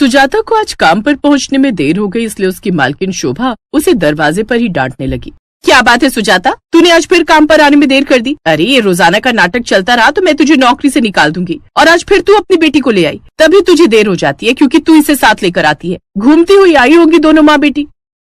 सुजाता को आज काम पर पहुंचने में देर हो गई, इसलिए उसकी मालकिन शोभा उसे दरवाजे पर ही डांटने लगी। क्या बात है सुजाता, तूने आज फिर काम पर आने में देर कर दी। अरे ये रोजाना का नाटक चलता रहा तो मैं तुझे नौकरी से निकाल दूंगी, और आज फिर तू अपनी बेटी को ले आई, तभी तुझे देर हो जाती है क्योंकि तू इसे साथ लेकर आती है। घूमती हुई आई होंगी दोनों माँ बेटी।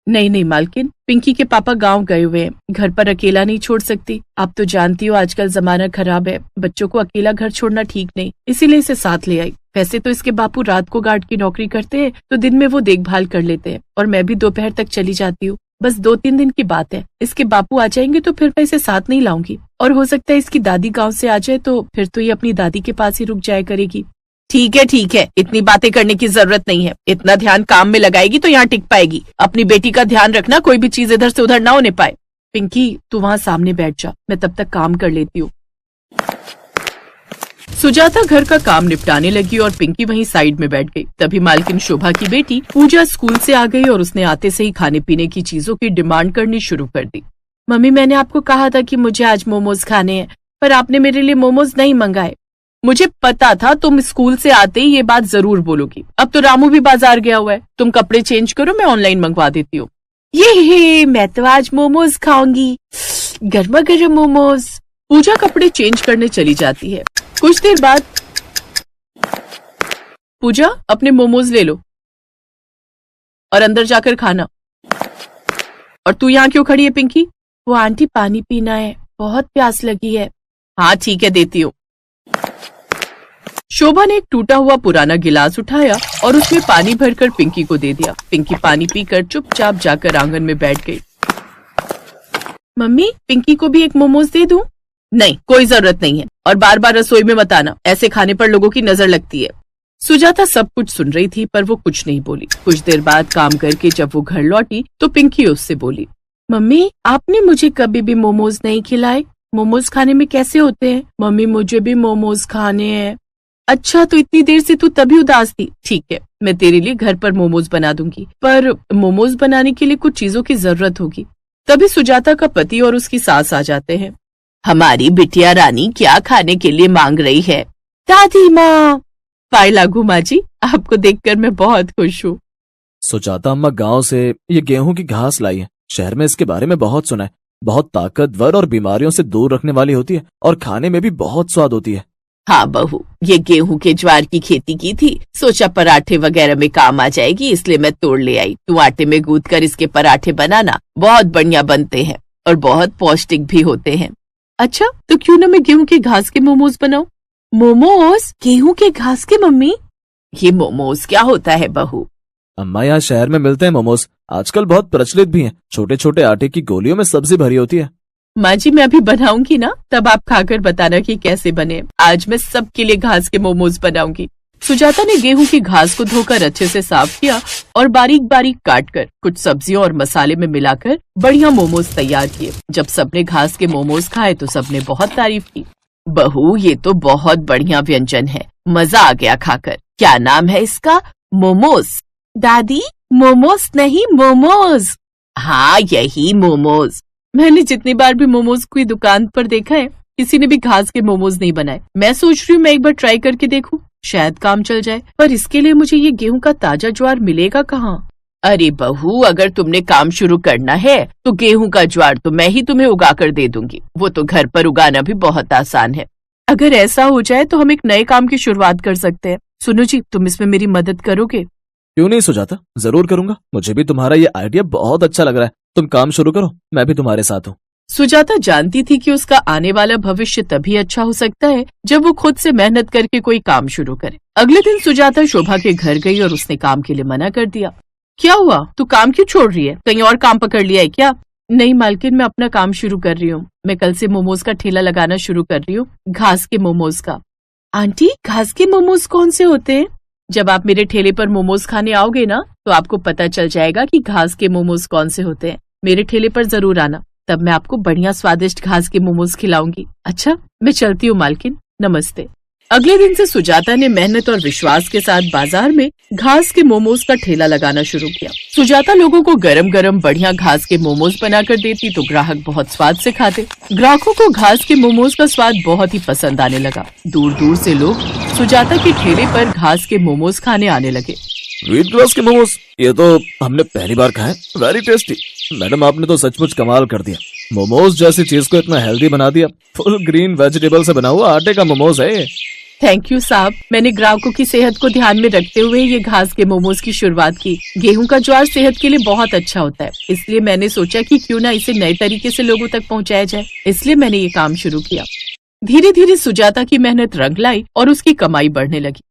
नहीं मालकिन, पिंकी के पापा गांव गए हुए हैं, घर पर अकेला नहीं छोड़ सकती। आप तो जानती हो आजकल जमाना खराब है, बच्चों को अकेला घर छोड़ना ठीक नहीं, इसीलिए इसे साथ ले आई। वैसे तो इसके बापू रात को गार्ड की नौकरी करते हैं, तो दिन में वो देखभाल कर लेते हैं, और मैं भी दोपहर तक चली जाती हूँ। बस 2-3 दिन की बात है, इसके बापू आ जाएंगे तो फिर मैं इसे साथ नहीं लाऊंगी, और हो सकता है इसकी दादी गाँव से आ जाए तो फिर तो ये अपनी दादी के पास ही रुक जाया करेगी। ठीक है, इतनी बातें करने की जरूरत नहीं है। इतना ध्यान काम में लगाएगी तो यहाँ टिक पाएगी। अपनी बेटी का ध्यान रखना, कोई भी चीज इधर से उधर ना होने पाए। पिंकी तू वहाँ सामने बैठ जा, मैं तब तक काम कर लेती हूँ। सुजाता घर का काम निपटाने लगी और पिंकी वहीं साइड में बैठ गई। तभी मालकिन शोभा की बेटी पूजा स्कूल से आ गई और उसने आते से ही खाने पीने की चीजों की डिमांड करनी शुरू कर दी। मम्मी, मैंने आपको कहा था कि मुझे आज मोमोज खाने हैं, पर आपने मेरे लिए मोमोज नहीं मंगाए। मुझे पता था तुम स्कूल से आते ही ये बात जरूर बोलोगी। अब तो रामू भी बाजार गया हुआ है, तुम कपड़े चेंज करो, मैं ऑनलाइन मंगवा देती हूँ। ये मैं तो आज मोमोज खाऊंगी, गर्मा गर्म मोमोज। पूजा कपड़े चेंज करने चली जाती है। कुछ देर बाद पूजा अपने मोमोज ले लो और अंदर जाकर खाना। और तू यहाँ क्यों खड़ी है पिंकी? वो आंटी पानी पीना है, बहुत प्यास लगी है। हाँ ठीक है, देती हूँ। शोभा ने एक टूटा हुआ पुराना गिलास उठाया और उसमें पानी भरकर पिंकी को दे दिया। पिंकी पानी पीकर चुपचाप जाकर आंगन में बैठ गई। मम्मी, पिंकी को भी एक मोमोज दे दूं? नहीं, कोई जरूरत नहीं है, और बार बार रसोई में मत आना, ऐसे खाने पर लोगों की नजर लगती है। सुजाता सब कुछ सुन रही थी पर वो कुछ नहीं बोली। कुछ देर बाद काम करके जब वो घर लौटी तो पिंकी उससे बोली, मम्मी आपने मुझे कभी भी मोमोज नहीं खिलाए, मोमोज खाने में कैसे होते हैं? मम्मी मुझे भी मोमोज खाने हैं। अच्छा, तो इतनी देर से तू तभी उदास थी। ठीक है, मैं तेरे लिए घर पर मोमोज बना दूंगी, पर मोमोज बनाने के लिए कुछ चीजों की जरूरत होगी। तभी सुजाता का पति और उसकी सास आ जाते हैं। हमारी बिटिया रानी क्या खाने के लिए मांग रही है? दादी माँ। पाए लागू माँ जी, आपको देखकर मैं बहुत खुश हूँ। सुजाता अम्मा गांव से ये गेहूं की घास लाई है। शहर में इसके बारे में बहुत सुना है। बहुत ताकतवर और बीमारियों से दूर रखने वाली होती है, और खाने में भी बहुत स्वाद होती है। हाँ बहू, ये गेहूं के ज्वार की खेती की थी, सोचा पराठे वगैरह में काम आ जाएगी, इसलिए मैं तोड़ ले आई। तू आटे में गूंथ कर इसके पराठे बनाना, बहुत बढ़िया बनते हैं और बहुत पौष्टिक भी होते हैं। अच्छा, तो क्यों ना मैं गेहूं के घास के मोमोज बनाऊं? मोमोज गेहूं के घास के? मम्मी, ये मोमोज क्या होता है बहू? अम्मा, यहाँ शहर में मिलते हैं मोमोज, आजकल बहुत प्रचलित भी हैं। छोटे छोटे आटे की गोलियों में सब्जी भरी होती है। माँ जी, मैं अभी बनाऊंगी ना, तब आप खाकर बताना कि कैसे बने। आज मैं सबके लिए घास के मोमोज बनाऊंगी। सुजाता ने गेहूं की घास को धोकर अच्छे से साफ किया और बारीक बारीक काटकर कुछ सब्जियों और मसाले में मिलाकर बढ़िया मोमोज तैयार किए। जब सबने घास के मोमोज खाए तो सबने बहुत तारीफ की। बहू, ये तो बहुत बढ़िया व्यंजन है, मजा आ गया खाकर। क्या नाम है इसका? मोमोज। दादी, मोमोज नहीं, मोमोज। हाँ, यही मोमोज। मैंने जितनी बार भी मोमोज की दुकान पर देखा है, किसी ने भी घास के मोमोज नहीं बनाए। मैं सोच रही हूँ मैं एक बार ट्राई करके देखूं, शायद काम चल जाए। पर इसके लिए मुझे ये गेहूं का ताजा ज्वार मिलेगा कहाँ? अरे बहू, अगर तुमने काम शुरू करना है तो गेहूं का ज्वार तो मैं ही तुम्हें उगा कर दे दूंगी। वो तो घर पर उगाना भी बहुत आसान है। अगर ऐसा हो जाए तो हम एक नए काम की शुरुआत कर सकते हैं। सुनो जी, तुम इसमें मेरी मदद करोगे? क्यों नहीं सुजाता, जरूर करूंगा। मुझे भी तुम्हारा ये आइडिया बहुत अच्छा लग रहा है। तुम काम शुरू करो, मैं भी तुम्हारे साथ हूँ। सुजाता जानती थी कि उसका आने वाला भविष्य तभी अच्छा हो सकता है जब वो खुद से मेहनत करके कोई काम शुरू करे। अगले दिन सुजाता शोभा के घर गई और उसने काम के लिए मना कर दिया। क्या हुआ, तू काम क्यों छोड़ रही है? कहीं और काम पकड़ लिया है क्या? नहीं मालकिन, मैं अपना काम शुरू कर रही हूँ। मैं कल से मोमोज का ठेला लगाना शुरू कर रही हूँ, घास के मोमोज का। आंटी, घास के मोमोज कौन से होते हैं? जब आप मेरे ठेले पर मोमोज खाने आओगे ना, तो आपको पता चल जाएगा कि घास के मोमोज कौन से होते हैं। मेरे ठेले पर जरूर आना, तब मैं आपको बढ़िया स्वादिष्ट घास के मोमोज खिलाऊंगी। अच्छा, मैं चलती हूँ मालकिन, नमस्ते। अगले दिन से सुजाता ने मेहनत और विश्वास के साथ बाजार में घास के मोमोज का ठेला लगाना शुरू किया। सुजाता लोगों को गरम गरम बढ़िया घास के मोमोज बनाकर देती तो ग्राहक बहुत स्वाद से खाते। ग्राहकों को घास के मोमोज का स्वाद बहुत ही पसंद आने लगा। दूर दूर से लोग सुजाता के ठेले पर घास के मोमोज खाने आने लगे। व्हीट ग्रास के मोमोज, ये तो हमने पहली बार खाए। Very tasty. मैडम आपने तो सचमुच कमाल कर दिया। मोमोज जैसी चीज को इतना हेल्दी बना दिया। फुल ग्रीन वेजिटेबल से बना हुआ आटे का मोमोज है ये। थैंक यू साहब, मैंने ग्राहकों की सेहत को ध्यान में रखते हुए ये घास के मोमोज की शुरुआत की। गेहूं का ज्वार सेहत के लिए बहुत अच्छा होता है, इसलिए मैंने सोचा कि क्यों ना इसे नए तरीके से लोगों तक पहुंचाया जाए, इसलिए मैंने ये काम शुरू किया। धीरे धीरे सुजाता की मेहनत रंग लाई और उसकी कमाई बढ़ने लगी।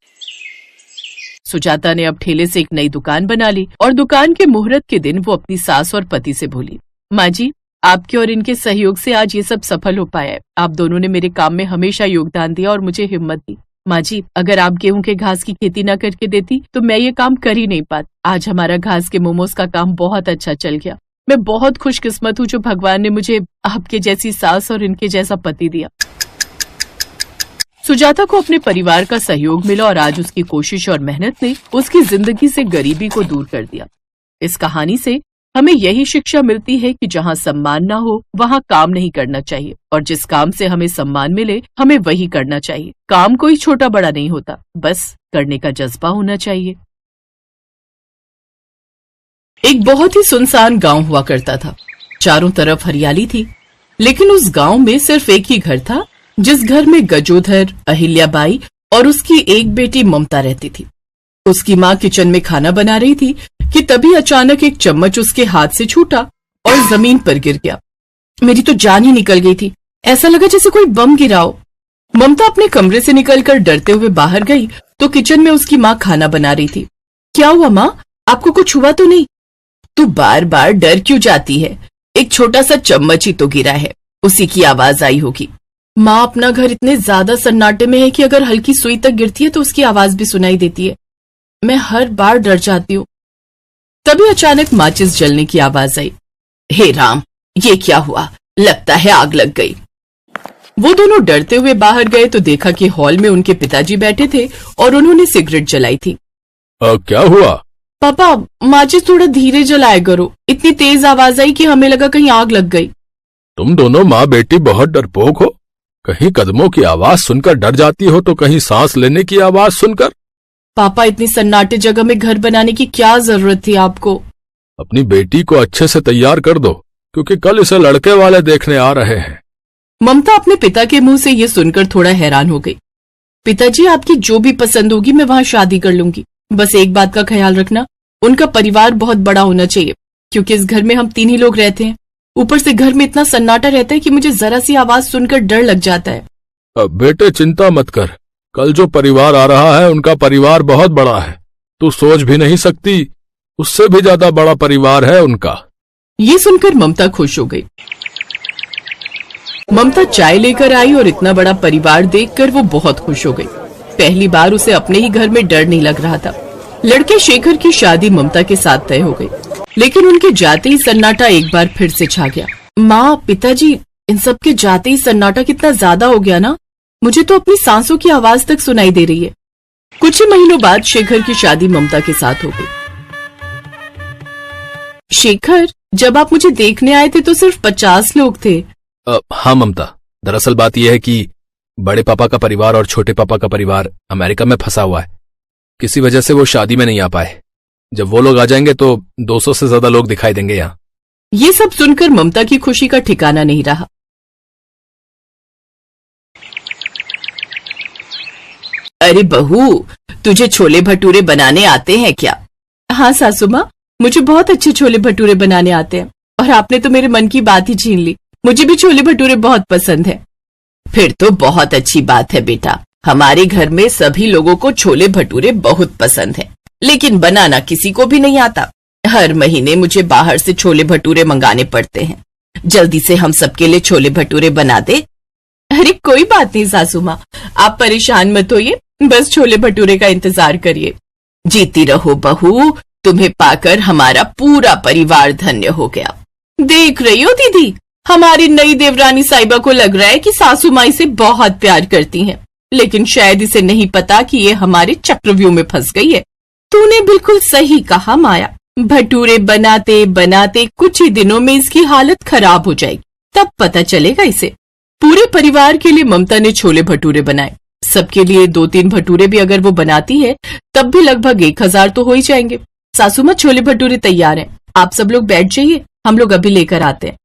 सुजाता ने अब ठेले से एक नई दुकान बना ली और दुकान के मुहूर्त के दिन वो अपनी सास और पति से बोली, माँ जी, आपके और इनके सहयोग से आज ये सब सफल हो पाया है। आप दोनों ने मेरे काम में हमेशा योगदान दिया और मुझे हिम्मत दी। माँ जी, अगर आप गेहूं के घास की खेती न करके देती तो मैं ये काम कर ही नहीं पाती। आज हमारा घास के मोमोज का काम बहुत अच्छा चल गया। मैं बहुत खुशकिस्मत हूँ जो भगवान ने मुझे आपके जैसी सास और इनके जैसा पति दिया। सुजाता को अपने परिवार का सहयोग मिला और आज उसकी कोशिश और मेहनत ने उसकी जिंदगी से गरीबी को दूर कर दिया। इस कहानी से हमें यही शिक्षा मिलती है कि जहाँ सम्मान ना हो वहाँ काम नहीं करना चाहिए, और जिस काम से हमें सम्मान मिले हमें वही करना चाहिए। काम कोई छोटा बड़ा नहीं होता, बस करने का जज्बा होना चाहिए। एक बहुत ही सुनसान गांव हुआ करता था। चारों तरफ हरियाली थी, लेकिन उस गांव में सिर्फ एक ही घर था, जिस घर में गजोधर, अहिल्याबाई और उसकी एक बेटी ममता रहती थी। उसकी माँ किचन में खाना बना रही थी कि तभी अचानक एक चम्मच उसके हाथ से छूटा और जमीन पर गिर गया। मेरी तो जान ही निकल गई थी, ऐसा लगा जैसे कोई बम गिरा हो। ममता अपने कमरे से निकलकर डरते हुए बाहर गई तो किचन में उसकी माँ खाना बना रही थी। क्या हुआ माँ, आपको कुछ हुआ तो नहीं? तू बार बार डर क्यों जाती है? एक छोटा सा चम्मच ही तो गिरा है, उसी की आवाज आई होगी। माँ, अपना घर इतने ज्यादा सन्नाटे में है कि अगर हल्की सुई तक गिरती है तो उसकी आवाज भी सुनाई देती है। मैं हर बार डर जाती हूँ। तभी अचानक माचिस जलने की आवाज आई। हे राम, ये क्या हुआ? लगता है आग लग गई। वो दोनों डरते हुए बाहर गए तो देखा कि हॉल में उनके पिताजी बैठे थे और उन्होंने सिगरेट जलाई थी। क्या हुआ? पापा, माचिस थोड़ा धीरे जलाया करो। इतनी तेज आवाज आई कि हमें लगा कहीं आग लग गई। तुम दोनों माँ बेटी बहुत डरपोक हो। कहीं कदमों की आवाज सुनकर डर जाती हो तो कहीं सांस लेने की आवाज सुनकर। पापा, इतनी सन्नाटे जगह में घर बनाने की क्या जरूरत थी आपको? अपनी बेटी को अच्छे से तैयार कर दो, क्योंकि कल इसे लड़के वाले देखने आ रहे हैं। ममता अपने पिता के मुंह से ये सुनकर थोड़ा हैरान हो गई। पिताजी, आपकी जो भी पसंद होगी मैं वहां शादी कर लूंगी। बस एक बात का ख्याल रखना, उनका परिवार बहुत बड़ा होना चाहिए, क्योंकि इस घर में हम 3 ही लोग रहते हैं। ऊपर से घर में इतना सन्नाटा रहता है कि मुझे जरा सी आवाज सुनकर डर लग जाता है। अब बेटे चिंता मत कर, कल जो परिवार आ रहा है उनका परिवार बहुत बड़ा है। तू सोच भी नहीं सकती, उससे भी ज्यादा बड़ा परिवार है उनका। ये सुनकर ममता खुश हो गई। ममता चाय लेकर आई और इतना बड़ा परिवार देखकर वो बहुत खुश हो गई। पहली बार उसे अपने ही घर में डर नहीं लग रहा था। लड़के शेखर की शादी ममता के साथ तय हो गई, लेकिन उनके जाते ही सन्नाटा एक बार फिर से छा गया। माँ, पिताजी, इन सब के जाते ही सन्नाटा कितना ज्यादा हो गया ना। मुझे तो अपनी सांसों की आवाज तक सुनाई दे रही है। कुछ ही महीनों बाद शेखर की शादी ममता के साथ हो गई। शेखर, जब आप मुझे देखने आए थे तो सिर्फ 50 लोग थे। हाँ ममता, दरअसल बात यह है कि बड़े पापा का परिवार और छोटे पापा का परिवार अमेरिका में फंसा हुआ है। किसी वजह से वो शादी में नहीं आ पाए। जब वो लोग आ जाएंगे तो 200 से ज्यादा लोग दिखाई देंगे यहाँ। ये सब सुनकर ममता की खुशी का ठिकाना नहीं रहा। अरे बहू, तुझे छोले भटूरे बनाने आते हैं क्या? हाँ सासू माँ, मुझे बहुत अच्छे छोले भटूरे बनाने आते हैं। और आपने तो मेरे मन की बात ही छीन ली। मुझे भी छोले भटूरे बहुत पसंद है। फिर तो बहुत अच्छी बात है बेटा। हमारे घर में सभी लोगों को छोले भटूरे बहुत पसंद है, लेकिन बनाना किसी को भी नहीं आता। हर महीने मुझे बाहर से छोले भटूरे मंगाने पड़ते हैं। जल्दी से हम सबके लिए छोले भटूरे बना दे। अरे कोई बात नहीं सासू माँ, आप परेशान मत होइए, बस छोले भटूरे का इंतजार करिए। जीती रहो बहू, तुम्हें पाकर हमारा पूरा परिवार धन्य हो गया। देख रही हो दीदी, हमारी नई देवरानी साहिबा को लग रहा है कि सासू माँ इसे बहुत प्यार करती हैं, लेकिन शायद इसे नहीं पता कि ये हमारे चक्रव्यूह में फंस गई है। तूने बिल्कुल सही कहा माया। भटूरे बनाते बनाते कुछ ही दिनों में इसकी हालत खराब हो जाएगी, तब पता चलेगा इसे। पूरे परिवार के लिए ममता ने छोले भटूरे बनाए सबके लिए 2-3 भटूरे भी अगर वो बनाती है तब भी लगभग 1000 तो हो ही जाएंगे। सासू माँ, छोले भटूरे तैयार हैं, आप सब लोग बैठ जाइए, हम लोग अभी लेकर आते हैं।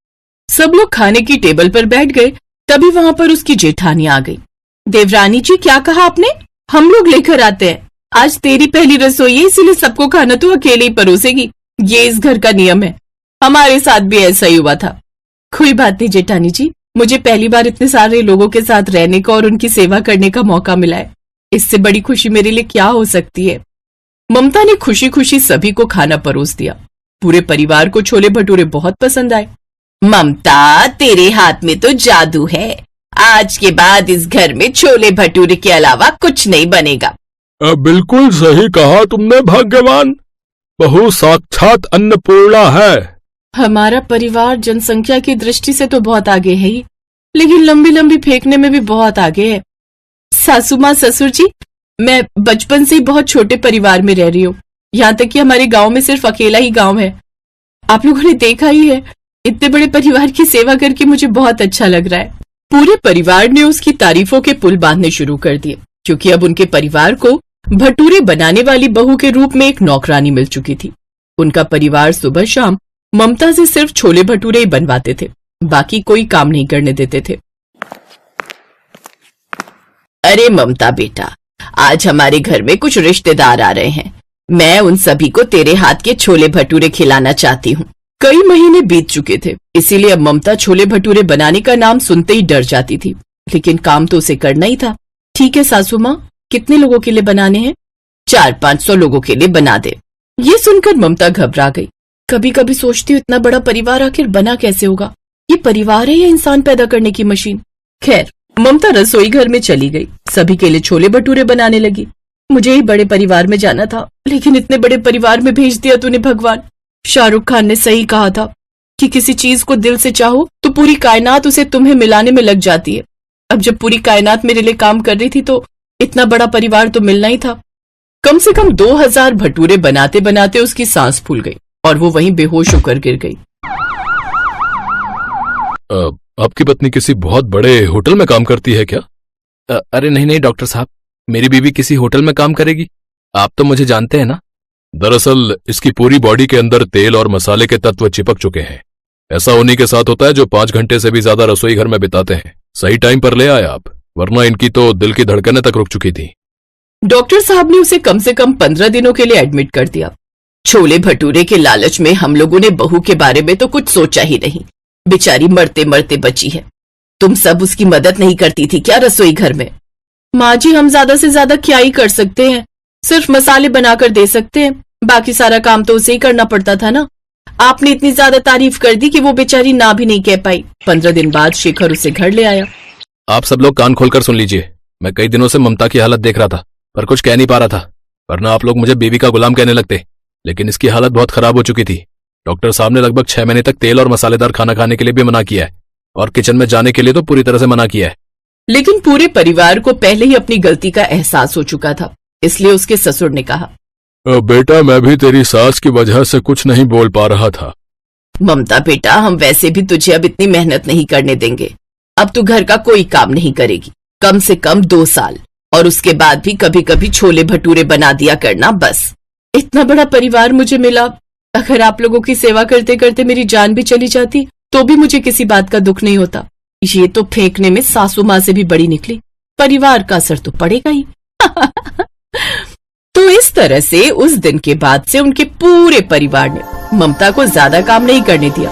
सब लोग खाने की टेबल पर बैठ गए, तभी वहां पर उसकी जेठानी आ गई। देवरानी जी, क्या कहा आपने? हम लोग लेकर आते हैं। आज तेरी पहली रसोई है, इसीलिए सबको खाना तो अकेले ही परोसेगी। ये इस घर का नियम है, हमारे साथ भी ऐसा ही हुआ था। कोई बात नहीं जेठानी जी, मुझे पहली बार इतने सारे लोगों के साथ रहने का और उनकी सेवा करने का मौका मिला है, इससे बड़ी खुशी मेरे लिए क्या हो सकती है। ममता ने खुशी खुशी सभी को खाना परोस दिया। पूरे परिवार को छोले भटूरे बहुत पसंद आए। ममता, तेरे हाथ में तो जादू है, आज के बाद इस घर में छोले भटूरे के अलावा कुछ नहीं बनेगा। बिल्कुल सही कहा तुमने भाग्यवान, बहू साक्षात अन्नपूर्णा है। हमारा परिवार जनसंख्या की दृष्टि से तो बहुत आगे है ही, लेकिन लंबी लंबी फेंकने में भी बहुत आगे है। सासू माँ, ससुर जी, मैं बचपन से ही बहुत छोटे परिवार में रह रही हूँ, यहाँ तक कि हमारे गांव में सिर्फ अकेला ही गांव है। आप लोगों ने देखा ही है, इतने बड़े परिवार की सेवा करके मुझे बहुत अच्छा लग रहा है। पूरे परिवार ने उसकी तारीफों के पुल बांधने शुरू कर दिए, क्योंकि अब उनके परिवार को भटूरे बनाने वाली बहू के रूप में एक नौकरानी मिल चुकी थी। उनका परिवार सुबह शाम ममता से सिर्फ छोले भटूरे ही बनवाते थे, बाकी कोई काम नहीं करने देते थे। अरे ममता बेटा, आज हमारे घर में कुछ रिश्तेदार आ रहे हैं, मैं उन सभी को तेरे हाथ के छोले भटूरे खिलाना चाहती हूँ। कई महीने बीत चुके थे, इसीलिए अब ममता छोले भटूरे बनाने का नाम सुनते ही डर जाती थी, लेकिन काम तो उसे करना ही था। ठीक है सासू माँ, कितने लोगों के लिए बनाने हैं? 400-500 लोगों के लिए बना दे। ये सुनकर ममता घबरा गई। कभी कभी सोचती हूँ इतना बड़ा परिवार आखिर बना कैसे होगा, ये परिवार है या इंसान पैदा करने की मशीन। खैर, ममता रसोई घर में चली गई, सभी के लिए छोले भटूरे बनाने लगी। मुझे ही बड़े परिवार में जाना था, लेकिन इतने बड़े परिवार में भेज दिया तूने भगवान। शाहरुख खान ने सही कहा था कि किसी चीज को दिल से चाहो तो पूरी कायनात उसे तुम्हें मिलाने में लग जाती है। अब जब पूरी कायनात मेरे लिए काम कर रही थी तो इतना बड़ा परिवार तो मिलना ही था। कम से कम 2000 भटूरे बनाते बनाते उसकी सांस फूल गई और वो वहीं बेहोश होकर गिर गई। आपकी पत्नी किसी बहुत बड़े होटल में काम करती है क्या? अरे नहीं नहीं डॉक्टर साहब, मेरी बीवी किसी होटल में काम करेगी? आप तो मुझे जानते हैं ना। दरअसल इसकी पूरी बॉडी के अंदर तेल और मसाले के तत्व चिपक चुके हैं। ऐसा उन्हीं के साथ होता है जो 5 घंटे से भी ज्यादा रसोई घर में बिताते हैं। सही टाइम पर ले आए आप, वरना इनकी तो दिल की धड़कनें तक रुक चुकी थी। डॉक्टर साहब ने उसे कम से कम 15 दिनों के लिए एडमिट कर दिया। छोले भटूरे के लालच में हम लोगों ने बहू के बारे में तो कुछ सोचा ही नहीं, बेचारी मरते मरते बची है। तुम सब उसकी मदद नहीं करती थी क्या रसोई घर में? माँ जी, हम ज्यादा से ज्यादा क्या ही कर सकते हैं, सिर्फ मसाले बनाकर दे सकते हैं, बाकी सारा काम तो उसे ही करना पड़ता था ना। आपने इतनी ज्यादा तारीफ कर दी कि वो बेचारी ना भी नहीं कह पाई। 15 दिन बाद शेखर उसे घर ले आया। आप सब लोग कान खोलकर सुन लीजिए, मैं कई दिनों से ममता की हालत देख रहा था, पर कुछ कह नहीं पा रहा था, वरना आप लोग मुझे बीवी का गुलाम कहने लगते। लेकिन इसकी हालत बहुत खराब हो चुकी थी। डॉक्टर साहब ने लगभग 6 महीने तक तेल और मसालेदार खाना खाने के लिए भी मना किया है, और किचन में जाने के लिए तो पूरी तरह से मना किया है। लेकिन पूरे परिवार को पहले ही अपनी गलती का एहसास हो चुका था, इसलिए उसके ससुर ने कहा, बेटा, मैं भी तेरी सास की वजह से कुछ नहीं बोल पा रहा था। ममता बेटा, हम वैसे भी तुझे अब इतनी मेहनत नहीं करने देंगे। अब तू घर का कोई काम नहीं करेगी, कम से कम 2 साल, और उसके बाद भी कभी कभी छोले भटूरे बना दिया करना, बस। इतना बड़ा परिवार मुझे मिला, अगर आप लोगों की सेवा करते करते मेरी जान भी चली जाती तो भी मुझे किसी बात का दुख नहीं होता। ये तो फेंकने में सासू माँ से भी बड़ी निकली, परिवार का असर तो पड़ेगा ही। तो इस तरह से उस दिन के बाद से उनके पूरे परिवार ने ममता को ज्यादा काम नहीं करने दिया।